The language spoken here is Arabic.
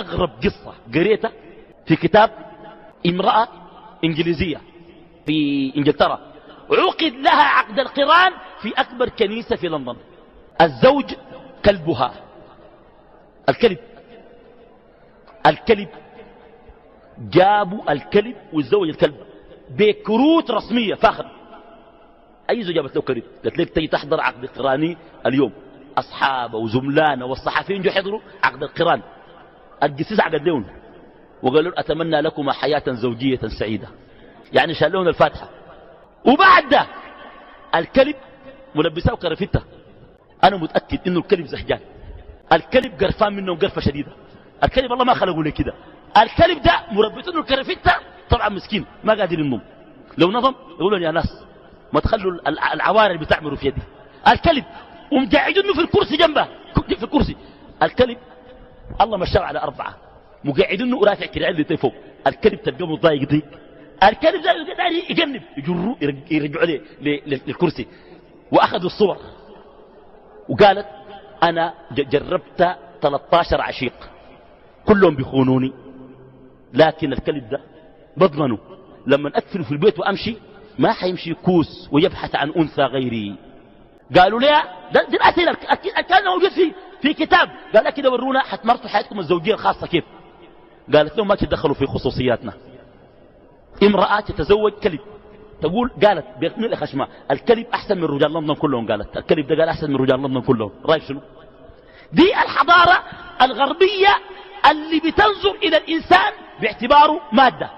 أغرب قصة قريتها في كتاب امرأة إنجليزية في إنجلترا عقد لها عقد القران في أكبر كنيسة في لندن. الزوج كلبها. الكلب جابوا الكلب والزوج الكلب بكروت رسمية فاخر. أي زوج جابت له كلب قالت لك تجي تحضر عقد قراني اليوم، أصحابه وزملانه والصحفيين جو يحضروا عقد القران. القسيس عقد لهم وقالوا أتمنى لكم حياة زوجية سعيدة، يعني شال لهم الفاتحة. وبعد ده الكلب ملبسه كرفتة. أنا متأكد إنه الكلب زهجان، الكلب قرفان منهم قرفة شديدة. الكلب الله ما خلقوا لي كده. الكلب ده مربطينه الكرفتة طبعا مسكين ما قادر ينضم، لو نظم يقولون يا ناس ما تخلوا العوارض بتعملوا في يدي. الكلب ومقعدينه في الكرسي جنبه في الكرسي. الكلب الله مشاه على 4 مقعدينه ورافع كراعين فوق. الكلب تلقاه مضايق ضيق. الكلب ده يجنب يجروه يرجعوا له للكرسي. واخذوا الصور وقالت انا جربت 13 عشيق كلهم بيخونوني، لكن الكلب ده بضمنه لما أدفنه في البيت وأمشي ما حيمشي كوس ويبحث عن أنثى غيري. قالوا ليه دي الأسئلة كان موجود في كتاب. قال كده ورونا حتمرتوا حياتكم الزوجية الخاصة كيف. قالت لهم ما تدخلوا في خصوصياتنا. امرأة تتزوج كلب قالت بيغني لك خشمة الكلب أحسن من رجال لندن كلهم. قالت الكلب ده قال أحسن من رجال لندن كلهم. رأيك شنو؟ دي الحضارة الغربية اللي بتنظر إلى الإنسان باعتباره مادة.